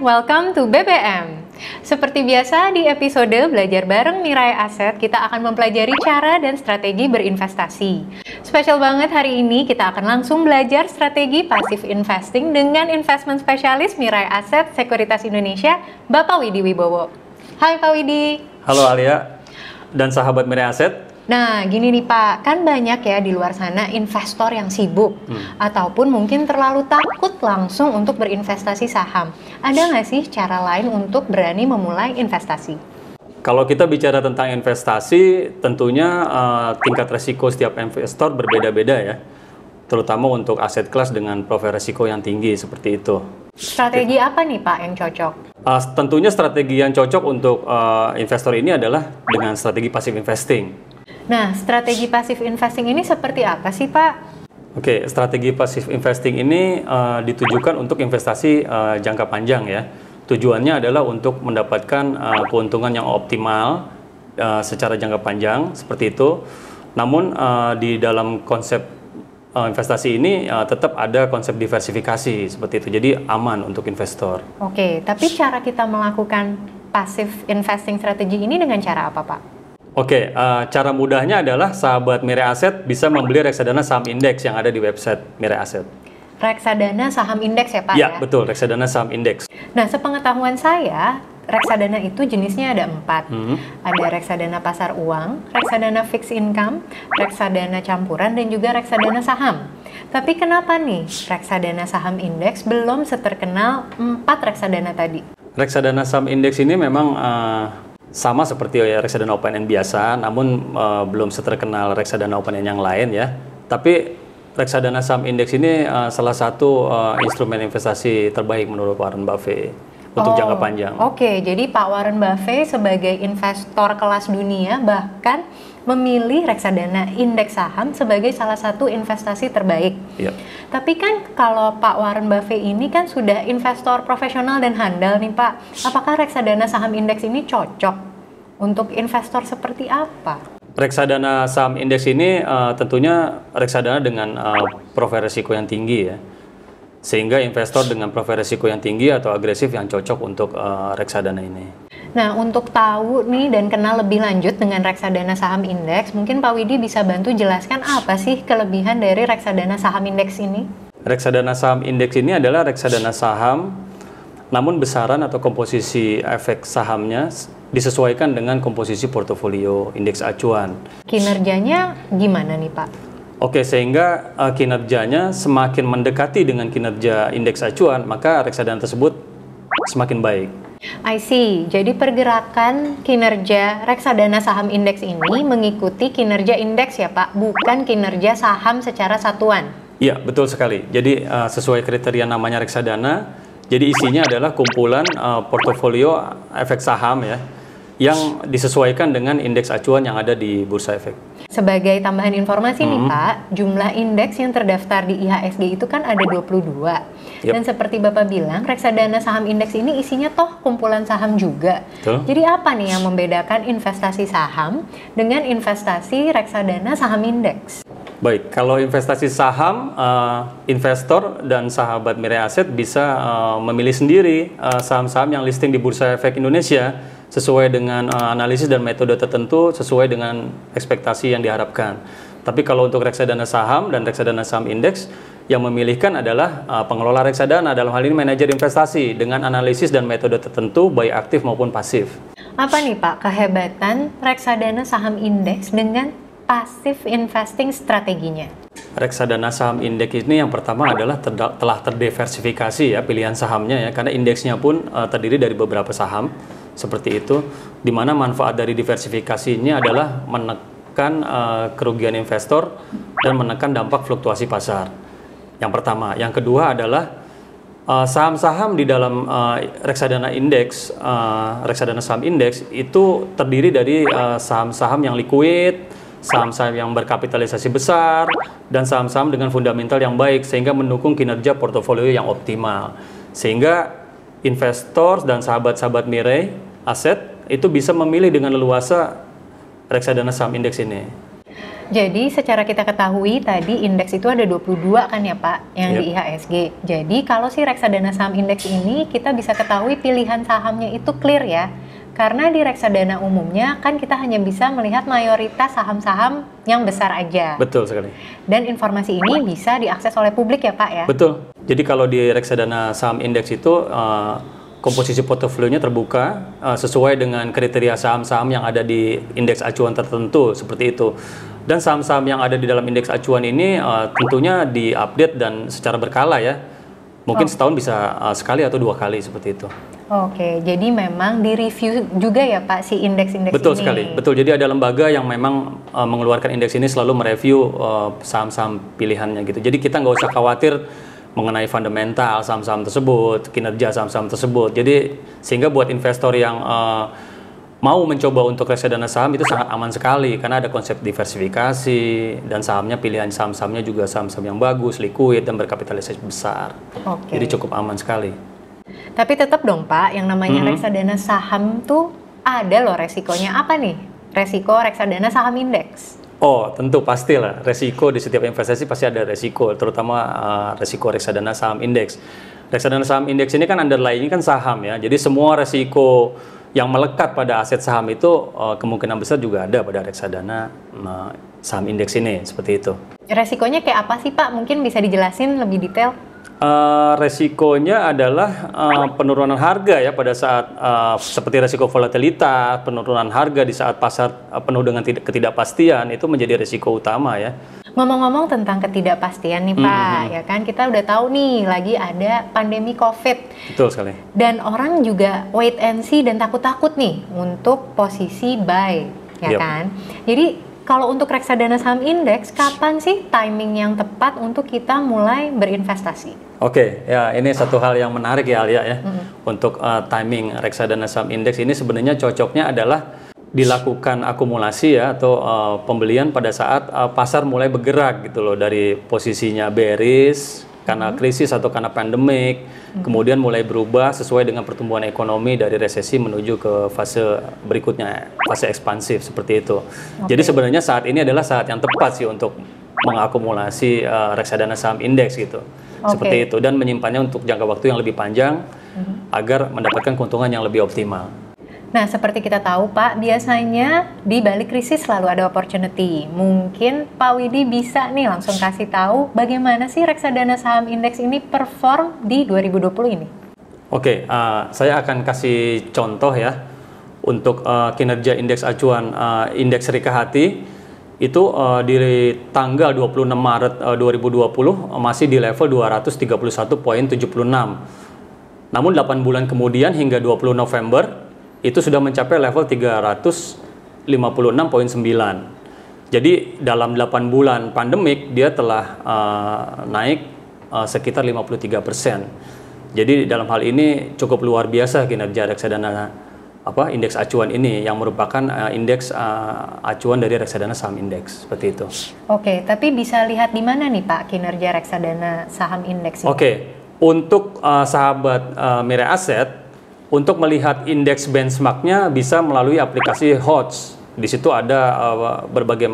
welcome to BBM. Seperti biasa di episode Belajar Bareng Mirai Aset, kita akan mempelajari cara dan strategi berinvestasi. Spesial banget hari ini kita akan langsung belajar strategi passive investing dengan investment spesialis Mirai Aset Sekuritas Indonesia, Bapak Widi Wibowo. Hai Pak Widi. Halo Alia dan sahabat Mirai Aset. Nah, gini nih Pak, kan banyak ya di luar sana investor yang sibuk ataupun mungkin terlalu takut langsung untuk berinvestasi saham. Ada nggak sih cara lain untuk berani memulai investasi? Kalau kita bicara tentang investasi, tentunya tingkat resiko setiap investor berbeda-beda ya, terutama untuk aset kelas dengan profil resiko yang tinggi seperti itu. Strategi apa nih Pak yang cocok? Tentunya strategi yang cocok untuk investor ini adalah dengan strategi passive investing. Nah, strategi passive investing ini seperti apa sih, Pak? Oke, strategi passive investing ini ditujukan untuk investasi jangka panjang ya. Tujuannya adalah untuk mendapatkan keuntungan yang optimal secara jangka panjang, seperti itu. Namun di dalam konsep investasi ini tetap ada konsep diversifikasi, seperti itu. Jadi aman untuk investor. Oke, tapi cara kita melakukan passive investing strategi ini dengan cara apa, Pak? Oke, cara mudahnya adalah sahabat Mirai Aset bisa membeli reksadana saham indeks yang ada di website Mirai Aset. Reksadana saham indeks ya Pak? Ya, betul, reksadana saham indeks. Nah, sepengetahuan saya, reksadana itu jenisnya ada 4. Ada reksadana pasar uang, reksadana fixed income, reksadana campuran, dan juga reksadana saham. Tapi kenapa nih reksadana saham indeks belum seterkenal 4 reksadana tadi? Reksadana saham indeks ini memang sama seperti reksadana open-end biasa, namun belum seterkenal reksadana open-end yang lain ya. Tapi reksadana saham indeks ini salah satu instrumen investasi terbaik menurut Warren Buffett untuk jangka panjang. Oke, jadi Pak Warren Buffett sebagai investor kelas dunia bahkan memilih reksadana indeks saham sebagai salah satu investasi terbaik. Yep. Tapi kan kalau Pak Warren Buffett ini kan sudah investor profesional dan handal nih Pak, apakah reksadana saham indeks ini cocok untuk investor seperti apa? Reksadana saham indeks ini tentunya reksadana dengan profil risiko yang tinggi ya. Sehingga investor dengan profil risiko yang tinggi atau agresif yang cocok untuk reksadana ini. Nah, untuk tahu nih dan kenal lebih lanjut dengan reksadana saham indeks, mungkin Pak Widi bisa bantu jelaskan apa sih kelebihan dari reksadana saham indeks ini? Reksadana saham indeks ini adalah reksadana saham, namun besaran atau komposisi efek sahamnya disesuaikan dengan komposisi portofolio indeks acuan. Kinerjanya gimana nih Pak? Oke, sehingga kinerjanya semakin mendekati dengan kinerja indeks acuan, maka reksadana tersebut semakin baik. I see. Jadi pergerakan kinerja reksadana saham indeks ini mengikuti kinerja indeks ya Pak, bukan kinerja saham secara satuan. Iya, betul sekali. Jadi sesuai kriteria namanya reksadana, jadi isinya adalah kumpulan portofolio efek saham ya, yang disesuaikan dengan indeks acuan yang ada di Bursa Efek. Sebagai tambahan informasi nih Pak, jumlah indeks yang terdaftar di IHSG itu kan ada 22. Dan seperti Bapak bilang, reksadana saham indeks ini isinya toh kumpulan saham juga. Betul. Jadi apa nih yang membedakan investasi saham dengan investasi reksadana saham indeks? Baik, kalau investasi saham, investor dan sahabat Mirai Aset bisa memilih sendiri saham-saham yang listing di Bursa Efek Indonesia sesuai dengan analisis dan metode tertentu sesuai dengan ekspektasi yang diharapkan. Tapi kalau untuk reksadana saham dan reksadana saham indeks, yang memilihkan adalah pengelola reksadana, dalam hal ini manajer investasi dengan analisis dan metode tertentu baik aktif maupun pasif. Apa nih Pak kehebatan reksadana saham indeks dengan passive investing strateginya? Reksadana saham indeks ini yang pertama adalah telah terdiversifikasi ya pilihan sahamnya ya, karena indeksnya pun terdiri dari beberapa saham seperti itu, di mana manfaat dari diversifikasinya adalah menekan kerugian investor dan menekan dampak fluktuasi pasar. Yang pertama, yang kedua adalah saham-saham di dalam reksadana indeks, reksadana saham indeks itu terdiri dari saham-saham yang liquid, saham-saham yang berkapitalisasi besar, dan saham-saham dengan fundamental yang baik sehingga mendukung kinerja portofolio yang optimal. Sehingga investor dan sahabat-sahabat Mirai Aset itu bisa memilih dengan leluasa reksadana saham indeks ini. Jadi secara kita ketahui tadi indeks itu ada 22 kan ya Pak yang di IHSG. Jadi kalau si reksadana saham indeks ini kita bisa ketahui pilihan sahamnya itu clear ya. Karena di reksadana umumnya kan kita hanya bisa melihat mayoritas saham-saham yang besar aja. Betul sekali. Dan informasi ini bisa diakses oleh publik ya Pak ya? Betul. Jadi kalau di reksadana saham indeks itu komposisi portofolionya terbuka sesuai dengan kriteria saham-saham yang ada di indeks acuan tertentu seperti itu. Dan saham-saham yang ada di dalam indeks acuan ini tentunya diupdate dan secara berkala ya. Mungkin setahun bisa sekali atau 2 kali seperti itu. Oke, jadi memang direview juga ya Pak si indeks-indeks ini? Betul sekali, betul. Jadi ada lembaga yang memang mengeluarkan indeks ini selalu mereview saham-saham pilihannya gitu. Jadi kita nggak usah khawatir mengenai fundamental saham-saham tersebut, kinerja saham-saham tersebut. Jadi sehingga buat investor yang mau mencoba untuk reksadana saham itu sangat aman sekali karena ada konsep diversifikasi dan sahamnya pilihan saham-sahamnya juga saham-saham yang bagus, liquid dan berkapitalisasi besar. Jadi cukup aman sekali. Tapi tetap dong Pak, yang namanya reksadana saham tuh ada loh resikonya. Apa nih resiko reksadana saham indeks? Oh, tentu pastilah. Resiko di setiap investasi pasti ada resiko, terutama resiko reksadana saham indeks. Reksadana saham indeks ini kan underlying kan saham ya. Jadi semua resiko yang melekat pada aset saham itu kemungkinan besar juga ada pada reksadana saham indeks ini, seperti itu. Resikonya kayak apa sih Pak? Mungkin bisa dijelasin lebih detail? Resikonya adalah penurunan harga ya pada saat seperti resiko volatilitas, penurunan harga di saat pasar penuh dengan ketidakpastian itu menjadi resiko utama ya. Ngomong-ngomong tentang ketidakpastian nih Pak, ya kan kita udah tahu nih lagi ada pandemi COVID. Betul sekali. Dan orang juga wait and see dan takut-takut nih untuk posisi buy, ya kan? Jadi kalau untuk reksadana saham indeks, kapan sih timing yang tepat untuk kita mulai berinvestasi? Oke, ya ini satu hal yang menarik ya Alia ya. Untuk timing reksadana saham indeks ini sebenarnya cocoknya adalah dilakukan akumulasi ya atau pembelian pada saat pasar mulai bergerak gitu loh dari posisinya bearish karena krisis atau karena pandemik, kemudian mulai berubah sesuai dengan pertumbuhan ekonomi dari resesi menuju ke fase berikutnya, fase ekspansif seperti itu. Jadi sebenarnya saat ini adalah saat yang tepat sih untuk mengakumulasi reksadana saham indeks gitu. Seperti itu dan menyimpannya untuk jangka waktu yang lebih panjang agar mendapatkan keuntungan yang lebih optimal. Nah, seperti kita tahu Pak, biasanya di balik krisis selalu ada opportunity. Mungkin Pak Widi bisa nih langsung kasih tahu bagaimana sih reksadana saham indeks ini perform di 2020 ini. Oke, saya akan kasih contoh ya untuk kinerja indeks acuan indeks Serikahati itu di tanggal 26 Maret 2020 masih di level 231.76. Namun 8 bulan kemudian hingga 20 November itu sudah mencapai level 356.9. Jadi dalam 8 bulan pandemik dia telah naik sekitar 53%. Jadi dalam hal ini cukup luar biasa kinerja reksadana indeks acuan ini yang merupakan indeks acuan dari reksadana saham indeks seperti itu. Oke, tapi bisa lihat di mana nih Pak kinerja reksadana saham indeks ini? Oke, untuk sahabat Mirai Asset untuk melihat indeks benchmarknya bisa melalui aplikasi HODS. Di situ ada berbagai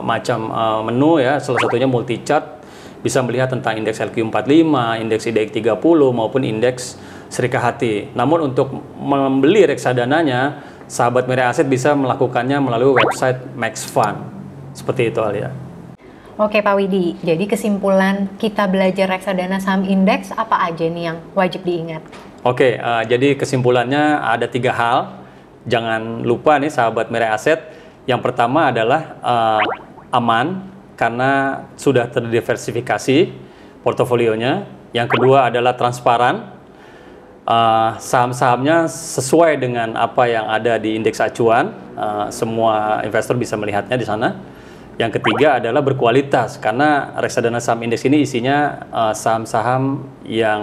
macam menu ya, salah satunya multi chart. Bisa melihat tentang indeks LQ45, indeks IDX 30 maupun indeks Serikahati. Namun untuk membeli reksadananya, sahabat Mirai Asset bisa melakukannya melalui website MaxFund. Seperti itu Alia. Oke Pak Widi, jadi kesimpulan kita belajar reksadana saham indeks apa aja nih yang wajib diingat? Oke, jadi kesimpulannya ada 3 hal. Jangan lupa nih sahabat Mirai Asset. Yang pertama adalah aman karena sudah terdiversifikasi portofolionya. Yang kedua adalah transparan. Saham-sahamnya sesuai dengan apa yang ada di indeks acuan. Semua investor bisa melihatnya di sana. Yang ketiga adalah berkualitas karena reksadana saham indeks ini isinya saham-saham yang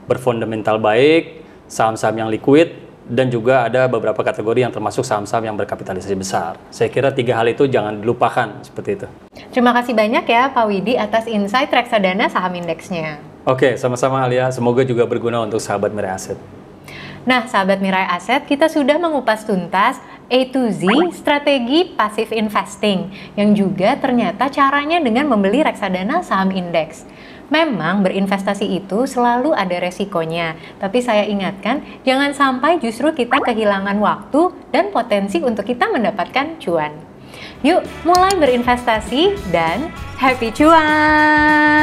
berfundamental baik, saham-saham yang liquid, dan juga ada beberapa kategori yang termasuk saham-saham yang berkapitalisasi besar. Saya kira 3 hal itu jangan dilupakan seperti itu. Terima kasih banyak ya Pak Widi atas insight reksadana saham indeksnya. Oke, sama-sama Alia. Semoga juga berguna untuk sahabat Mirai Asset. Nah, sahabat Mirai Aset, kita sudah mengupas tuntas A to Z strategi passive investing yang juga ternyata caranya dengan membeli reksadana saham indeks. Memang berinvestasi itu selalu ada resikonya, tapi saya ingatkan jangan sampai justru kita kehilangan waktu dan potensi untuk kita mendapatkan cuan. Yuk, mulai berinvestasi dan happy cuan!